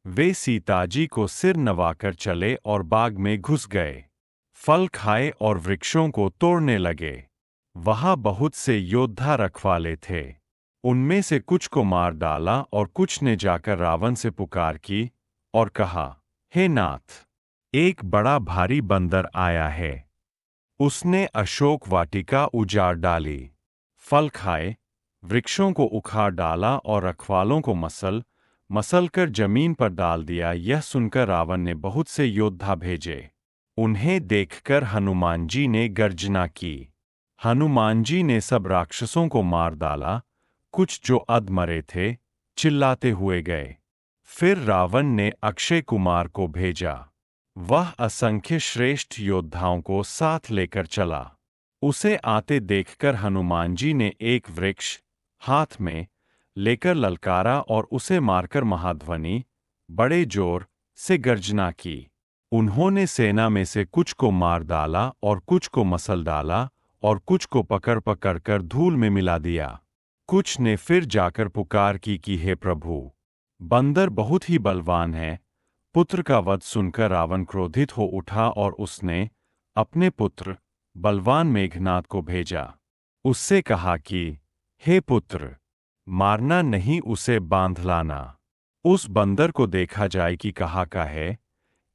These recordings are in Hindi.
वे सीताजी को सिर नवाकर चले और बाग में घुस गए। फल खाए और वृक्षों को तोड़ने लगे। वहां बहुत से योद्धा रखवाले थे। उनमें से कुछ को मार डाला और कुछ ने जाकर रावण से पुकार की और कहा, हे नाथ, एक बड़ा भारी बंदर आया है। उसने अशोक वाटिका उजाड़ डाली, फल खाए, वृक्षों को उखाड़ डाला और रखवालों को मसल कर जमीन पर डाल दिया। यह सुनकर रावण ने बहुत से योद्धा भेजे। उन्हें देखकर हनुमान जी ने गर्जना की। हनुमान जी ने सब राक्षसों को मार डाला। कुछ जो अधमरे थे चिल्लाते हुए गए। फिर रावण ने अक्षय कुमार को भेजा। वह असंख्य श्रेष्ठ योद्धाओं को साथ लेकर चला। उसे आते देखकर हनुमान जी ने एक वृक्ष हाथ में लेकर ललकारा और उसे मारकर महाध्वनि बड़े जोर से गर्जना की। उन्होंने सेना में से कुछ को मार डाला और कुछ को मसल डाला और कुछ को पकड़ कर धूल में मिला दिया। कुछ ने फिर जाकर पुकार की कि हे प्रभु, बंदर बहुत ही बलवान है। पुत्र का वध सुनकर रावण क्रोधित हो उठा और उसने अपने पुत्र बलवान मेघनाद को भेजा। उससे कहा कि हे पुत्र, मारना नहीं, उसे बांध लाना। उस बंदर को देखा जाए कि कहाँ का है।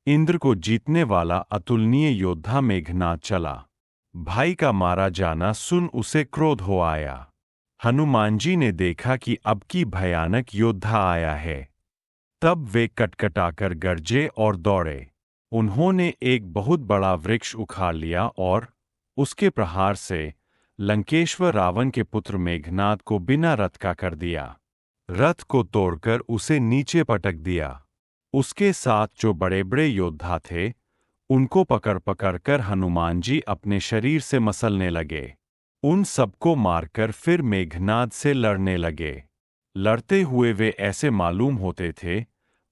इंद्र को जीतने वाला अतुलनीय योद्धा मेघनाद चला। भाई का मारा जाना सुन उसे क्रोध हो आया। हनुमान जी ने देखा कि अब की भयानक योद्धा आया है। तब वे कटकटाकर गरजे और दौड़े। उन्होंने एक बहुत बड़ा वृक्ष उखाड़ लिया और उसके प्रहार से लंकेश्वर रावण के पुत्र मेघनाद को बिना रथ का कर दिया। रथ को तोड़कर उसे नीचे पटक दिया। उसके साथ जो बड़े बड़े योद्धा थे उनको पकड़ कर हनुमान जी अपने शरीर से मसलने लगे। उन सबको मारकर फिर मेघनाद से लड़ने लगे। लड़ते हुए वे ऐसे मालूम होते थे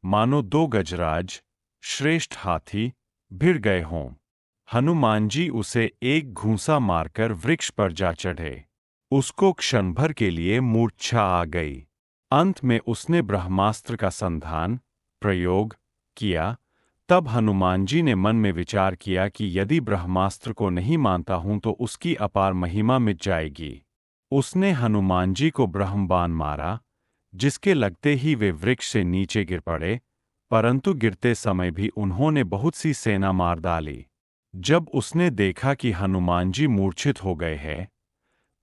मानो दो गजराज श्रेष्ठ हाथी भिड़ गए हों। हनुमान जी उसे एक घूंसा मारकर वृक्ष पर जा चढ़े। उसको क्षण भर के लिए मूर्छा आ गई। अंत में उसने ब्रह्मास्त्र का संधान प्रयोग किया। तब हनुमान जी ने मन में विचार किया कि यदि ब्रह्मास्त्र को नहीं मानता हूं तो उसकी अपार महिमा मिट जाएगी। उसने हनुमान जी को ब्रह्मबाण मारा, जिसके लगते ही वे वृक्ष से नीचे गिर पड़े, परंतु गिरते समय भी उन्होंने बहुत सी सेना मार डाली। जब उसने देखा कि हनुमान जी मूर्छित हो गए हैं,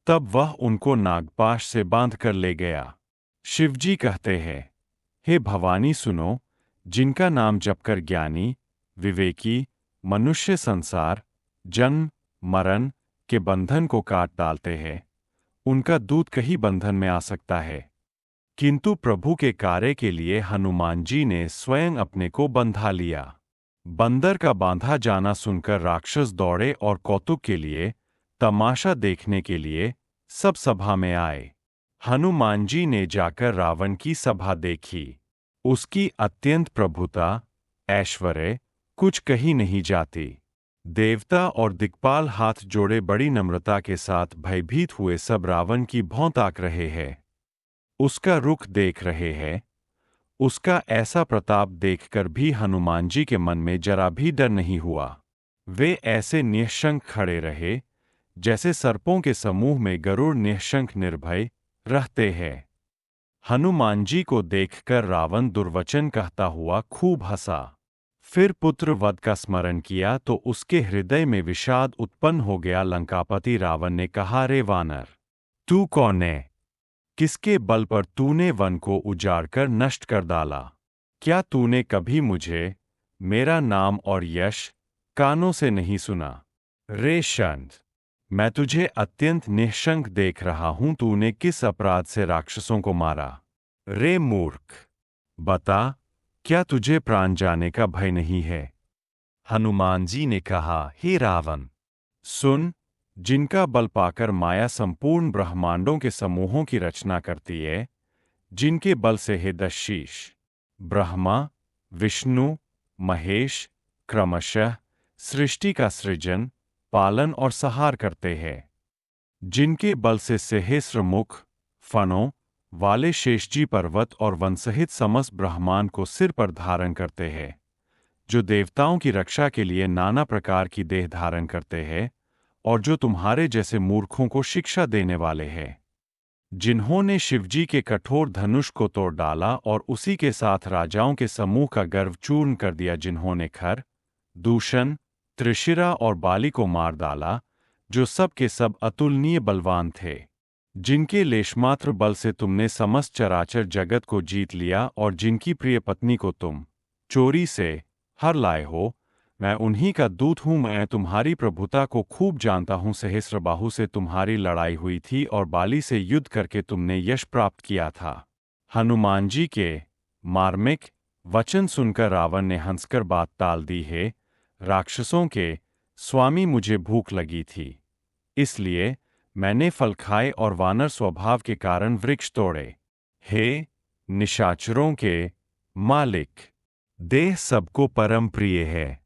तब वह उनको नागपाश से बांध कर ले गया। शिवजी कहते हैं, हे भवानी सुनो, जिनका नाम जपकर ज्ञानी विवेकी मनुष्य संसार जन्म मरण के बंधन को काट डालते हैं, उनका दूत कहीं बंधन में आ सकता है। किंतु प्रभु के कार्य के लिए हनुमान जी ने स्वयं अपने को बंधा लिया। बंदर का बांधा जाना सुनकर राक्षस दौड़े और कौतुक के लिए, तमाशा देखने के लिए सब सभा में आए। हनुमान जी ने जाकर रावण की सभा देखी। उसकी अत्यंत प्रभुता ऐश्वर्य कुछ कही नहीं जाती। देवता और दिक्पाल हाथ जोड़े बड़ी नम्रता के साथ भयभीत हुए सब रावण की भौं ताक रहे हैं। उसका रुख देख रहे हैं। उसका ऐसा प्रताप देखकर भी हनुमान जी के मन में जरा भी डर नहीं हुआ। वे ऐसे निःशंक खड़े रहे जैसे सर्पों के समूह में गरुड़ निःशंक निर्भय रहते हैं। हनुमान जी को देखकर रावण दुर्वचन कहता हुआ खूब हंसा। फिर पुत्र वध का स्मरण किया तो उसके हृदय में विषाद उत्पन्न हो गया। लंकापति रावण ने कहा, रे वानर, तू कौन है? किसके बल पर तूने वन को उजाड़ कर नष्ट कर डाला? क्या तूने कभी मुझे, मेरा नाम और यश कानों से नहीं सुना? रे षंड, मैं तुझे अत्यंत निःशंक देख रहा हूं। तूने किस अपराध से राक्षसों को मारा? रे मूर्ख, बता, क्या तुझे प्राण जाने का भय नहीं है? हनुमान जी ने कहा, हे रावण, सुन, जिनका बल पाकर माया संपूर्ण ब्रह्मांडों के समूहों की रचना करती है, जिनके बल से हे दशशीष ब्रह्मा विष्णु महेश क्रमशः सृष्टि का सृजन पालन और संहार करते हैं, जिनके बल से सहस्र मुख फणों वाले शेषजी पर्वत और वन सहित समस्त ब्रह्मांड को सिर पर धारण करते हैं, जो देवताओं की रक्षा के लिए नाना प्रकार की देह धारण करते हैं, और जो तुम्हारे जैसे मूर्खों को शिक्षा देने वाले हैं, जिन्होंने शिवजी के कठोर धनुष को तोड़ डाला और उसी के साथ राजाओं के समूह का गर्व चूर्ण कर दिया, जिन्होंने खर, दूषण, त्रिशिरा और बाली को मार डाला, जो सब के सब अतुलनीय बलवान थे, जिनके लेशमात्र बल से तुमने समस्त चराचर जगत को जीत लिया और जिनकी प्रिय पत्नी को तुम चोरी से हर लाए हो। मैं उन्हीं का दूत हूँ। मैं तुम्हारी प्रभुता को खूब जानता हूँ। सहस्रबाहु से तुम्हारी लड़ाई हुई थी और बाली से युद्ध करके तुमने यश प्राप्त किया था। हनुमान जी के मार्मिक वचन सुनकर रावण ने हंसकर बात टाल दी है। राक्षसों के स्वामी, मुझे भूख लगी थी, इसलिए मैंने फल खाए और वानर स्वभाव के कारण वृक्ष तोड़े। हे निशाचरों के मालिक, देह सबको परम प्रिय है।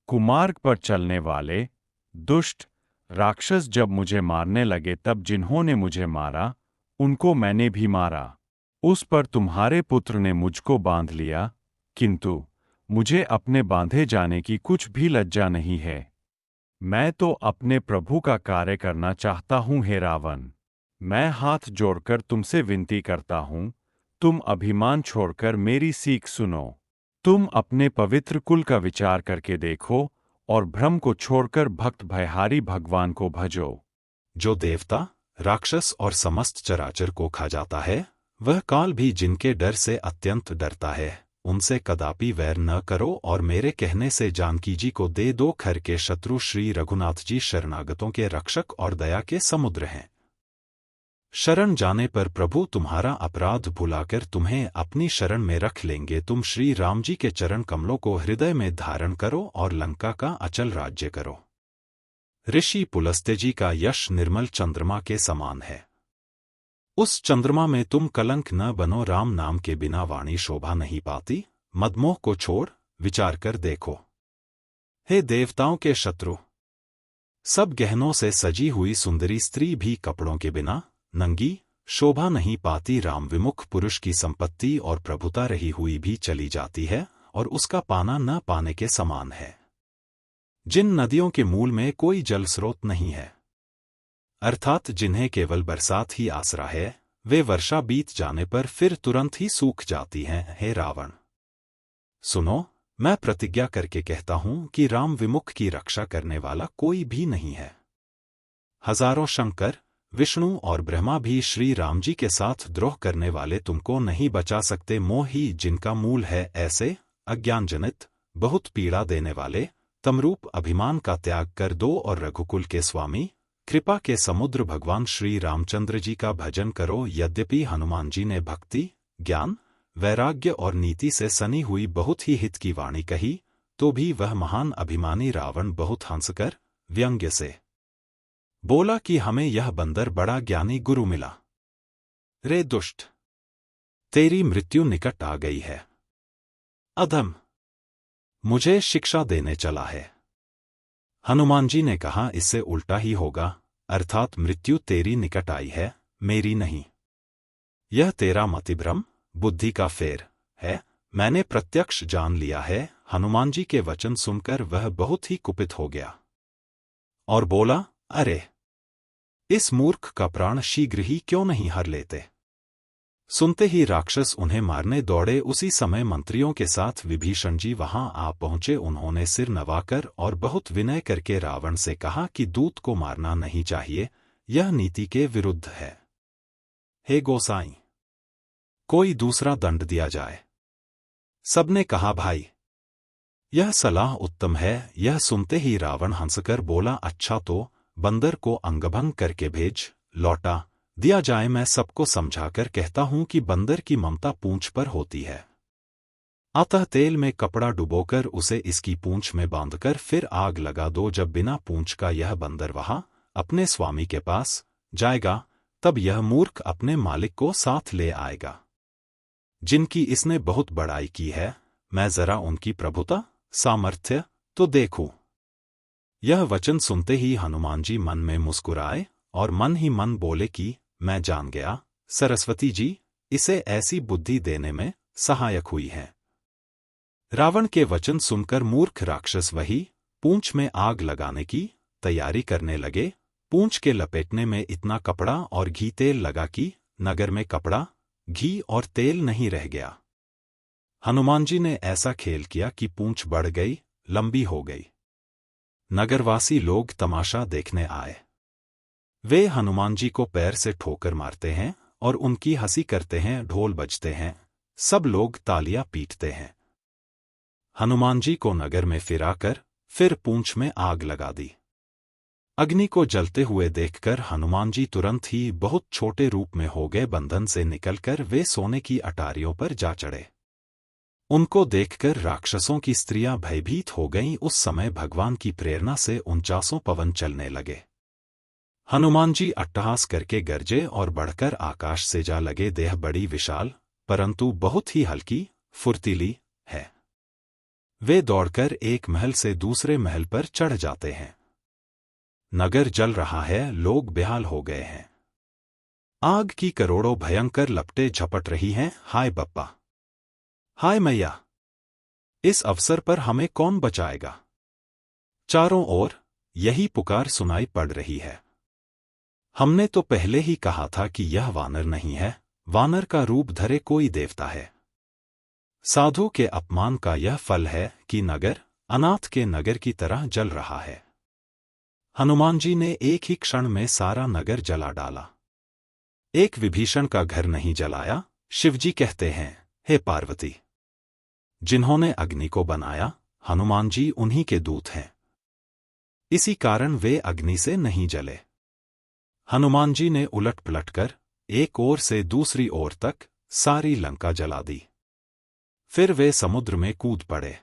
कुमार्ग पर चलने वाले दुष्ट राक्षस जब मुझे मारने लगे, तब जिन्होंने मुझे मारा उनको मैंने भी मारा। उस पर तुम्हारे पुत्र ने मुझको बांध लिया, किंतु मुझे अपने बांधे जाने की कुछ भी लज्जा नहीं है। मैं तो अपने प्रभु का कार्य करना चाहता हूँ। हे रावण, मैं हाथ जोड़कर तुमसे विनती करता हूँ, तुम अभिमान छोड़कर मेरी सीख सुनो। तुम अपने पवित्र कुल का विचार करके देखो और भ्रम को छोड़कर भक्त भयहारी भगवान को भजो। जो देवता, राक्षस और समस्त चराचर को खा जाता है, वह काल भी जिनके डर से अत्यंत डरता है, उनसे कदापि वैर न करो और मेरे कहने से जानकी जी को दे दो। खर के शत्रु श्री रघुनाथ जी शरणागतों के रक्षक और दया के समुद्र हैं। शरण जाने पर प्रभु तुम्हारा अपराध भुलाकर तुम्हें अपनी शरण में रख लेंगे। तुम श्री राम जी के चरण कमलों को हृदय में धारण करो और लंका का अचल राज्य करो। ऋषि पुलस्त्य जी का यश निर्मल चंद्रमा के समान है। उस चंद्रमा में तुम कलंक न बनो। राम नाम के बिना वाणी शोभा नहीं पाती। मदमोह को छोड़ विचार कर देखो। हे देवताओं के शत्रु, सब गहनों से सजी हुई सुंदरी स्त्री भी कपड़ों के बिना नंगी शोभा नहीं पाती। राम विमुख पुरुष की संपत्ति और प्रभुता रही हुई भी चली जाती है और उसका पाना न पाने के समान है। जिन नदियों के मूल में कोई जल स्रोत नहीं है, अर्थात जिन्हें केवल बरसात ही आसरा है, वे वर्षा बीत जाने पर फिर तुरंत ही सूख जाती हैं। हे रावण, सुनो, मैं प्रतिज्ञा करके कहता हूं कि राम विमुख की रक्षा करने वाला कोई भी नहीं है। हजारों शंकर, विष्णु और ब्रह्मा भी श्री राम जी के साथ द्रोह करने वाले तुमको नहीं बचा सकते। मोह ही जिनका मूल है, ऐसे अज्ञानजनित बहुत पीड़ा देने वाले तमरूप अभिमान का त्याग कर दो और रघुकुल के स्वामी, कृपा के समुद्र भगवान श्री रामचंद्र जी का भजन करो। यद्यपि हनुमान जी ने भक्ति, ज्ञान, वैराग्य और नीति से सनी हुई बहुत ही हित की वाणी कही, तो भी वह महान अभिमानी रावण बहुत हंसकर व्यंग्य से बोला कि हमें यह बंदर बड़ा ज्ञानी गुरु मिला। रे दुष्ट, तेरी मृत्यु निकट आ गई है। अधम, मुझे शिक्षा देने चला है। हनुमान जी ने कहा, इससे उल्टा ही होगा, अर्थात मृत्यु तेरी निकट आई है, मेरी नहीं। यह तेरा मतिभ्रम, बुद्धि का फेर है। मैंने प्रत्यक्ष जान लिया है। हनुमान जी के वचन सुनकर वह बहुत ही कुपित हो गया और बोला, अरे, इस मूर्ख का प्राण शीघ्र ही क्यों नहीं हर लेते। सुनते ही राक्षस उन्हें मारने दौड़े। उसी समय मंत्रियों के साथ विभीषण जी वहां आ पहुंचे। उन्होंने सिर नवाकर और बहुत विनय करके रावण से कहा कि दूत को मारना नहीं चाहिए, यह नीति के विरुद्ध है। हे गोसाई, कोई दूसरा दंड दिया जाए। सबने कहा, भाई, यह सलाह उत्तम है। यह सुनते ही रावण हंसकर बोला, अच्छा तो बंदर को अंगभंग करके भेज, लौटा दिया जाए। मैं सबको समझाकर कहता हूं कि बंदर की ममता पूंछ पर होती है। अतः तेल में कपड़ा डुबोकर उसे इसकी पूंछ में बांधकर फिर आग लगा दो। जब बिना पूंछ का यह बंदर वहां अपने स्वामी के पास जाएगा, तब यह मूर्ख अपने मालिक को साथ ले आएगा, जिनकी इसने बहुत बड़ाई की है। मैं जरा उनकी प्रभुता, सामर्थ्य तो देखूं। यह वचन सुनते ही हनुमान जी मन में मुस्कुराए और मन ही मन बोले कि मैं जान गया, सरस्वती जी इसे ऐसी बुद्धि देने में सहायक हुई हैं। रावण के वचन सुनकर मूर्ख राक्षस वही पूंछ में आग लगाने की तैयारी करने लगे। पूंछ के लपेटने में इतना कपड़ा और घी तेल लगा कि नगर में कपड़ा, घी और तेल नहीं रह गया। हनुमान जी ने ऐसा खेल किया कि पूंछ बढ़ गई, लंबी हो गई। नगरवासी लोग तमाशा देखने आए। वे हनुमान जी को पैर से ठोकर मारते हैं और उनकी हंसी करते हैं, ढोल बजते हैं, सब लोग तालियां पीटते हैं। हनुमान जी को नगर में फिराकर फिर पूंछ में आग लगा दी। अग्नि को जलते हुए देखकर हनुमान जी तुरंत ही बहुत छोटे रूप में हो गए। बंधन से निकलकर वे सोने की अटारियों पर जा चढ़े। उनको देखकर राक्षसों की स्त्रियां भयभीत हो गईं। उस समय भगवान की प्रेरणा से 49 पवन चलने लगे। हनुमान जी अट्टहास करके गरजे और बढ़कर आकाश से जा लगे। देह बड़ी विशाल परंतु बहुत ही हल्की फुर्तीली है। वे दौड़कर एक महल से दूसरे महल पर चढ़ जाते हैं। नगर जल रहा है, लोग बेहाल हो गए हैं। आग की करोड़ों भयंकर लपटें झपट रही हैं। हाय बप्पा, हाय मैया, इस अवसर पर हमें कौन बचाएगा? चारों ओर यही पुकार सुनाई पड़ रही है। हमने तो पहले ही कहा था कि यह वानर नहीं है, वानर का रूप धरे कोई देवता है। साधु के अपमान का यह फल है कि नगर अनाथ के नगर की तरह जल रहा है। हनुमान जी ने एक ही क्षण में सारा नगर जला डाला। एक विभीषण का घर नहीं जलाया। शिवजी कहते हैं, हे पार्वती, जिन्होंने अग्नि को बनाया, हनुमान जी उन्हीं के दूत हैं। इसी कारण वे अग्नि से नहीं जले। हनुमान जी ने उलट पलट कर एक ओर से दूसरी ओर तक सारी लंका जला दी। फिर वे समुद्र में कूद पड़े।